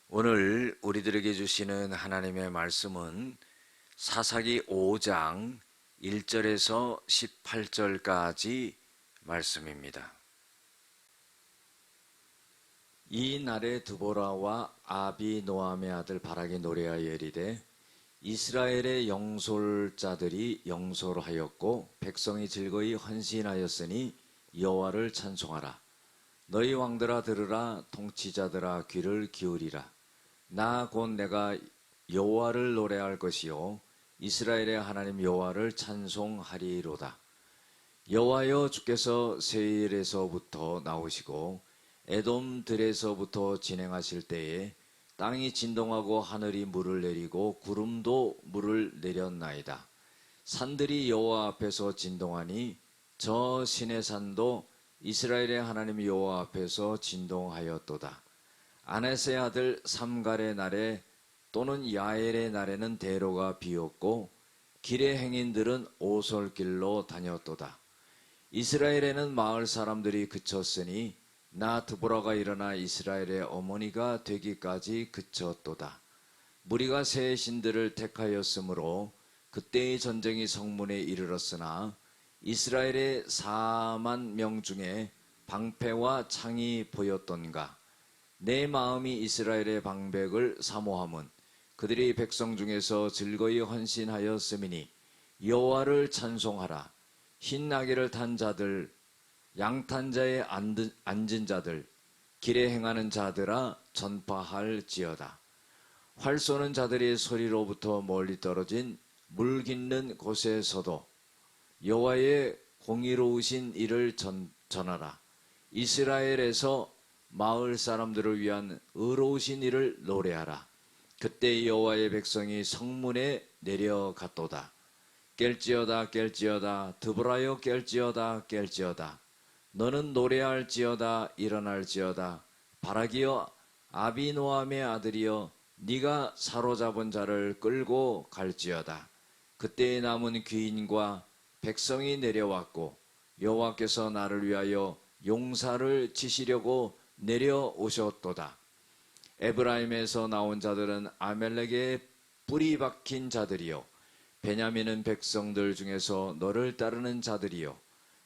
오늘 우리들에게 주시는 하나님의 말씀은 사사기 5장 1절에서 18절까지 말씀입니다. 이 날에 드보라와 아비노함의 아들 바락이 노래하여 이르되 이스라엘의 영솔자들이 영솔하였고 백성이 즐거이 헌신하였으니 여호와를 찬송하라. 너희 왕들아 들으라. 통치자들아 귀를 기울이라. 나 곧 내가 여호와를 노래할 것이요 이스라엘의 하나님 여호와를 찬송하리로다. 여호와여, 주께서 세일에서부터 나오시고 에돔들에서부터 진행하실 때에 땅이 진동하고 하늘이 물을 내리고 구름도 물을 내렸나이다. 산들이 여호와 앞에서 진동하니 저 시내산도 이스라엘의 하나님 여호와 앞에서 진동하였도다. 아넷의 아들 삼갈의 날에 또는 야엘의 날에는 대로가 비었고 길의 행인들은 오솔길로 다녔도다. 이스라엘에는 마을 사람들이 그쳤으니 나 드보라가 일어나 이스라엘의 어머니가 되기까지 그쳤도다. 무리가 새 신들을 택하였으므로 그때의 전쟁이 성문에 이르렀으나 이스라엘의 4만 명 중에 방패와 창이 보였던가. 내 마음이 이스라엘의 방백을 사모함은 그들이 백성 중에서 즐거이 헌신하였음이니 여호와를 찬송하라. 흰 나귀를 탄 자들, 양탄자에 앉은 자들, 길에 행하는 자들아 전파할지어다. 활 쏘는 자들이 소리로부터 멀리 떨어진 물 깃는 곳에서도 여호와의 공의로우신 일을 전하라. 이스라엘에서 마을 사람들을 위한 의로우신 일을 노래하라. 그때 여호와의 백성이 성문에 내려갔도다. 깰지어다 깰지어다 드보라여 깰지어다 깰지어다. 너는 노래할지어다 일어날지어다. 바락이여 아비노함의 아들이여 네가 사로잡은 자를 끌고 갈지어다. 그때의 남은 귀인과 백성이 내려왔고 여호와께서 나를 위하여 용사를 치시려고 내려오셨도다. 에브라임에서 나온 자들은 아멜렉의 뿌리 박힌 자들이요 베냐민은 백성들 중에서 너를 따르는 자들이요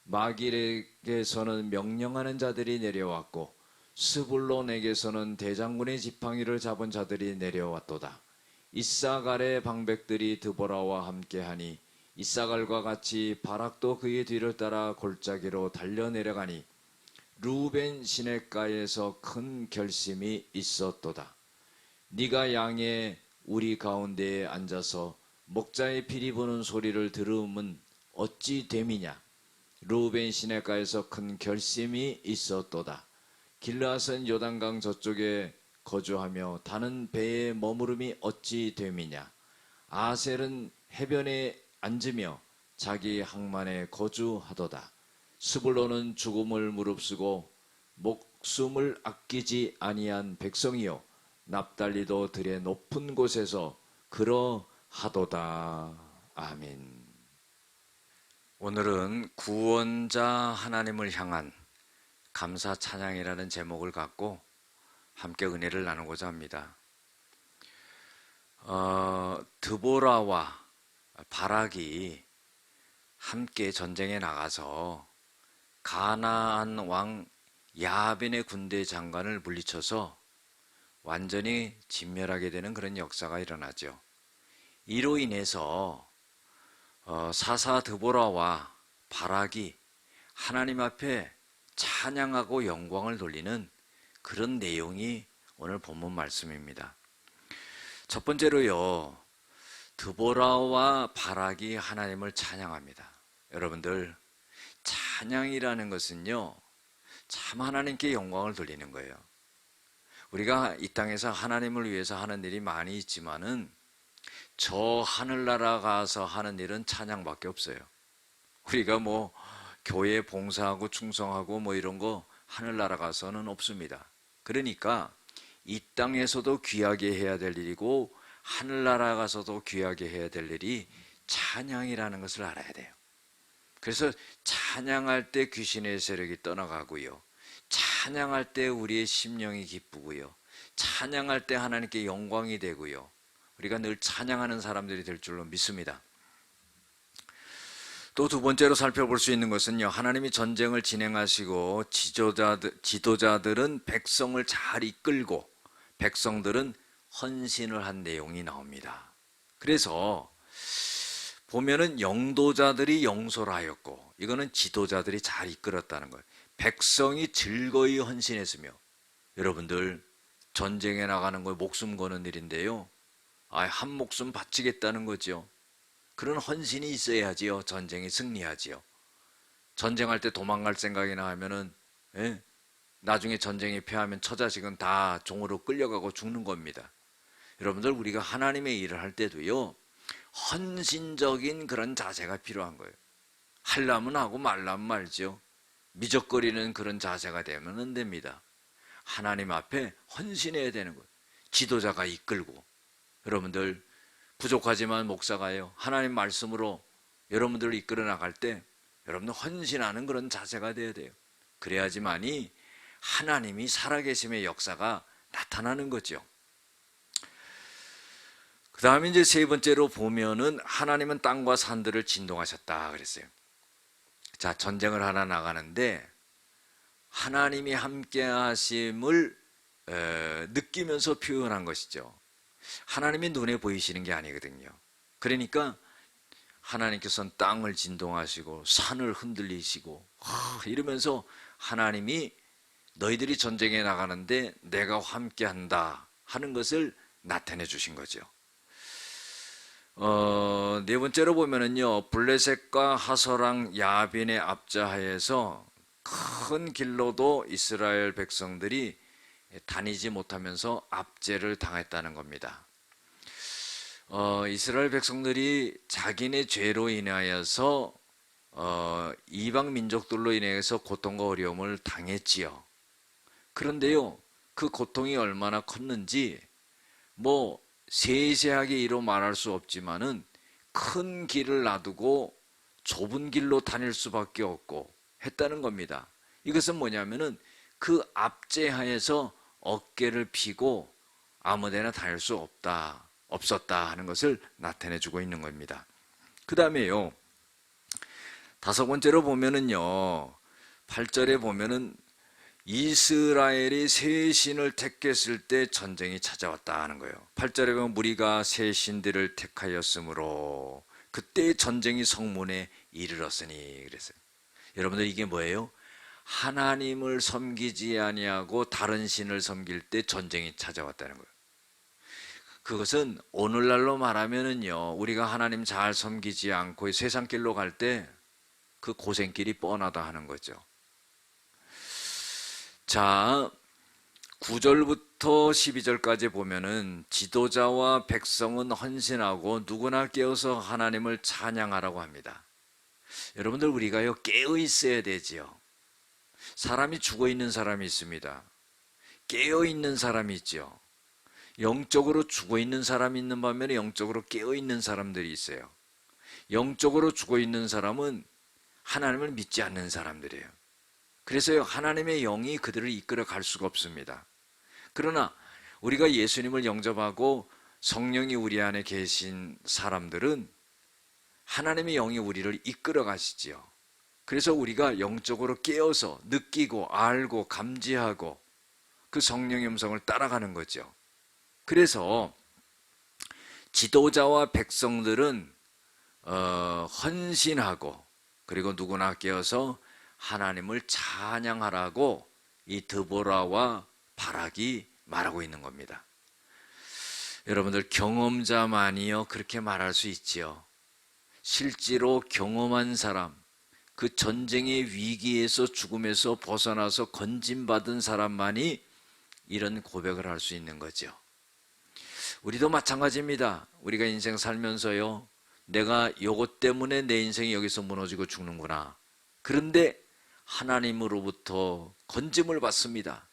마길에게서는 명령하는 자들이 내려왔고 스불론에게서는 대장군의 지팡이를 잡은 자들이 내려왔도다. 이사갈의 방백들이 드보라와 함께하니 이사갈과 같이 바락도 그의 뒤를 따라 골짜기로 달려 내려가니 루벤 시냇가에서 큰 결심이 있었도다. 네가 양의 우리 가운데에 앉아서 목자의 피리 부는 소리를 들음은 어찌 됨이냐. 루벤 시냇가에서 큰 결심이 있었도다. 길르앗은 요단강 저쪽에 거주하며 다는 배에 머무름이 어찌 됨이냐. 아셀은 해변에 앉으며 자기 항만에 거주하도다. 스불론은 죽음을 무릅쓰고 목숨을 아끼지 아니한 백성이요 납달리도 들의 높은 곳에서 그러하도다. 아멘. 오늘은 구원자 하나님을 향한 감사 찬양이라는 제목을 갖고 함께 은혜를 나누고자 합니다. 드보라와 바락이 함께 전쟁에 나가서 가나안 왕 야빈의 군대 장관을 물리쳐서 완전히 진멸하게 되는 그런 역사가 일어나죠. 이로 인해서 사사 드보라와 바락이 하나님 앞에 찬양하고 영광을 돌리는 그런 내용이 오늘 본문 말씀입니다. 첫 번째로요, 드보라와 바락이 하나님을 찬양합니다. 여러분들, 찬양이라는 것은요, 참 하나님께 영광을 돌리는 거예요. 우리가 이 땅에서 하나님을 위해서 하는 일이 많이 있지만은 저 하늘나라 가서 하는 일은 찬양밖에 없어요. 우리가 뭐 교회 봉사하고 충성하고 뭐 이런 거 하늘나라 가서는 없습니다. 그러니까 이 땅에서도 귀하게 해야 될 일이고 하늘나라 가서도 귀하게 해야 될 일이 찬양이라는 것을 알아야 돼요. 그래서 찬양할 때 귀신의 세력이 떠나가고요, 찬양할 때 우리의 심령이 기쁘고요, 찬양할 때 하나님께 영광이 되고요. 우리가 늘 찬양하는 사람들이 될 줄로 믿습니다. 또 두 번째로 살펴볼 수 있는 것은요, 하나님이 전쟁을 진행하시고 지도자들은 백성을 잘 이끌고 백성들은 헌신을 한 내용이 나옵니다. 그래서 보면은 영도자들이 영소를 하였고, 이거는 지도자들이 잘 이끌었다는 거예요. 백성이 즐거이 헌신했으며, 여러분들 전쟁에 나가는 거 목숨 거는 일인데요, 한 목숨 바치겠다는 거죠. 그런 헌신이 있어야지요, 전쟁이 승리하지요. 전쟁할 때 도망갈 생각이나 하면은, 나중에 전쟁이 패하면 처자식은 다 종으로 끌려가고 죽는 겁니다. 여러분들, 우리가 하나님의 일을 할 때도요, 헌신적인 그런 자세가 필요한 거예요. 하려면 하고 말라면 말죠. 미적거리는 그런 자세가 되면 안 됩니다. 하나님 앞에 헌신해야 되는 거예요. 지도자가 이끌고, 여러분들 부족하지만 목사가요, 하나님 말씀으로 여러분들을 이끌어 나갈 때 여러분들 헌신하는 그런 자세가 되어야 돼요. 그래야지만이 하나님이 살아계심의 역사가 나타나는 거죠. 그 다음에 이제 세 번째로 보면은 하나님은 땅과 산들을 진동하셨다 그랬어요. 자, 전쟁을 하나 나가는데 하나님이 함께 하심을 느끼면서 표현한 것이죠. 하나님이 눈에 보이시는 게 아니거든요. 그러니까 하나님께서는 땅을 진동하시고 산을 흔들리시고 이러면서 하나님이 너희들이 전쟁에 나가는데 내가 함께 한다 하는 것을 나타내 주신 거죠. 네 번째로 보면은요, 블레셋과 하서랑 야빈의 압자하에서 큰 길로도 이스라엘 백성들이 다니지 못하면서 압제를 당했다는 겁니다. 이스라엘 백성들이 자기네 죄로 인하여서 이방 민족들로 인해서 고통과 어려움을 당했지요. 그런데요, 그 고통이 얼마나 컸는지 뭐 세세하게 이로 말할 수 없지만은 큰 길을 놔두고 좁은 길로 다닐 수밖에 없고 했다는 겁니다. 이것은 뭐냐면은 그 압제하에서 어깨를 피고 아무데나 다닐 수 없었다 하는 것을 나타내주고 있는 겁니다. 그 다음에요, 다섯 번째로 보면은요, 8절에 보면은 이스라엘이 새 신을 택했을 때 전쟁이 찾아왔다 하는 거예요. 8절에 보면 무리가 새 신들을 택하였으므로 그때 전쟁이 성문에 이르렀으니 그랬어요. 여러분들, 이게 뭐예요? 하나님을 섬기지 아니하고 다른 신을 섬길 때 전쟁이 찾아왔다는 거예요. 그것은 오늘날로 말하면은요, 우리가 하나님 잘 섬기지 않고 세상 길로 갈 때 그 고생길이 뻔하다 하는 거죠. 자, 9절부터 12절까지 보면은 지도자와 백성은 헌신하고 누구나 깨어서 하나님을 찬양하라고 합니다. 여러분들, 우리가요 깨어 있어야 되지요. 사람이 죽어 있는 사람이 있습니다. 깨어 있는 사람이 있죠. 영적으로 죽어 있는 사람이 있는 반면에 영적으로 깨어 있는 사람들이 있어요. 영적으로 죽어 있는 사람은 하나님을 믿지 않는 사람들이에요. 그래서요, 하나님의 영이 그들을 이끌어 갈 수가 없습니다. 그러나 우리가 예수님을 영접하고 성령이 우리 안에 계신 사람들은 하나님의 영이 우리를 이끌어 가시지요. 그래서 우리가 영적으로 깨어서 느끼고 알고 감지하고 그 성령의 음성을 따라가는 거죠. 그래서 지도자와 백성들은 헌신하고 그리고 누구나 깨어서 하나님을 찬양하라고 이 드보라와 바락이 말하고 있는 겁니다. 여러분들, 경험자만이요 그렇게 말할 수 있지요. 실제로 경험한 사람, 그 전쟁의 위기에서 죽음에서 벗어나서 건진받은 사람만이 이런 고백을 할 수 있는 거죠. 우리도 마찬가지입니다. 우리가 인생 살면서요, 내가 요것 때문에 내 인생이 여기서 무너지고 죽는구나. 그런데 하나님으로부터 건짐을 받습니다.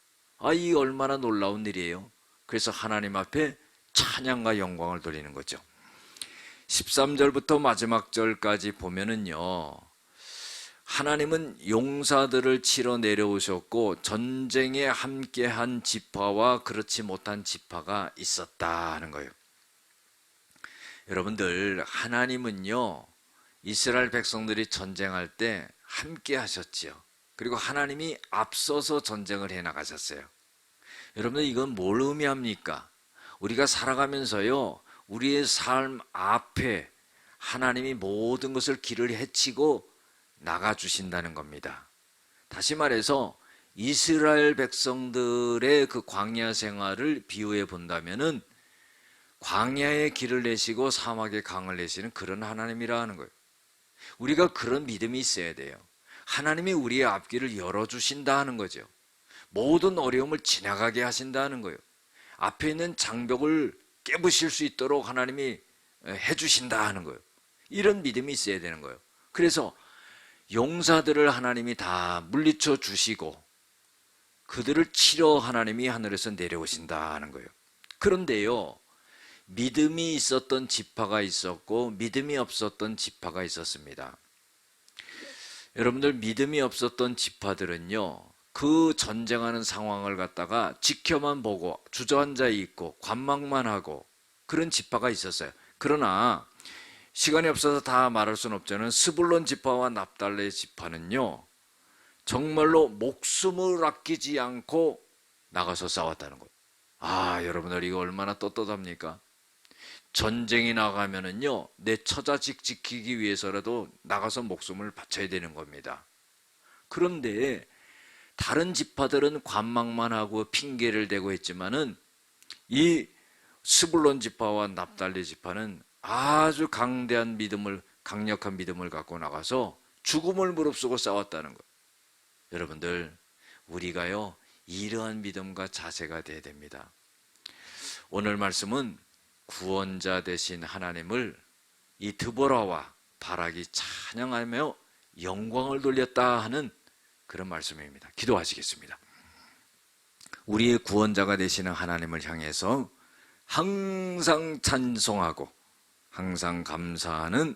이 얼마나 놀라운 일이에요. 그래서 하나님 앞에 찬양과 영광을 돌리는 거죠. 13절부터 마지막 절까지 보면은요, 하나님은 용사들을 치러 내려오셨고 전쟁에 함께한 지파와 그렇지 못한 지파가 있었다 하는 거예요. 여러분들, 하나님은요 이스라엘 백성들이 전쟁할 때 함께 하셨지요. 그리고 하나님이 앞서서 전쟁을 해나가셨어요. 여러분들, 이건 뭘 의미합니까? 우리가 살아가면서요 우리의 삶 앞에 하나님이 모든 것을 길을 헤치고 나가주신다는 겁니다. 다시 말해서 이스라엘 백성들의 그 광야 생활을 비유해 본다면은 광야에 길을 내시고 사막에 강을 내시는 그런 하나님이라 하는 거예요. 우리가 그런 믿음이 있어야 돼요. 하나님이 우리의 앞길을 열어주신다 하는 거죠. 모든 어려움을 지나가게 하신다는 거예요. 앞에 있는 장벽을 깨부실 수 있도록 하나님이 해주신다 하는 거예요. 이런 믿음이 있어야 되는 거예요. 그래서 용사들을 하나님이 다 물리쳐 주시고 그들을 치러 하나님이 하늘에서 내려오신다 하는 거예요. 그런데요, 믿음이 있었던 지파가 있었고 믿음이 없었던 지파가 있었습니다. 여러분들, 믿음이 없었던 지파들은요 그 전쟁하는 상황을 갖다가 지켜만 보고 주저앉아 있고 관망만 하고 그런 지파가 있었어요. 그러나 시간이 없어서 다 말할 수는 없지만 스불론 지파와 납달레 지파는요 정말로 목숨을 아끼지 않고 나가서 싸웠다는 거예요. 여러분들, 이거 얼마나 떳떳합니까? 전쟁이 나가면은요 내 처자식 지키기 위해서라도 나가서 목숨을 바쳐야 되는 겁니다. 그런데 다른 지파들은 관망만 하고 핑계를 대고 했지만은 이 스불론 지파와 납달리 지파는 아주 강대한 믿음을, 강력한 믿음을 갖고 나가서 죽음을 무릅쓰고 싸웠다는 거예요. 여러분들, 우리가요 이러한 믿음과 자세가 돼야 됩니다. 오늘 말씀은 구원자 되신 하나님을 이 드보라와 바락이 찬양하며 영광을 돌렸다 하는 그런 말씀입니다. 기도하시겠습니다. 우리의 구원자가 되시는 하나님을 향해서 항상 찬송하고 항상 감사하는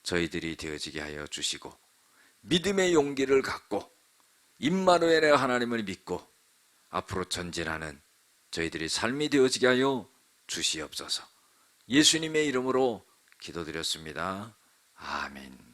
저희들이 되어지게 하여 주시고 믿음의 용기를 갖고 임마누엘의 하나님을 믿고 앞으로 전진하는 저희들이 삶이 되어지게 하여 주시옵소서. 예수님의 이름으로 기도드렸습니다. 아멘.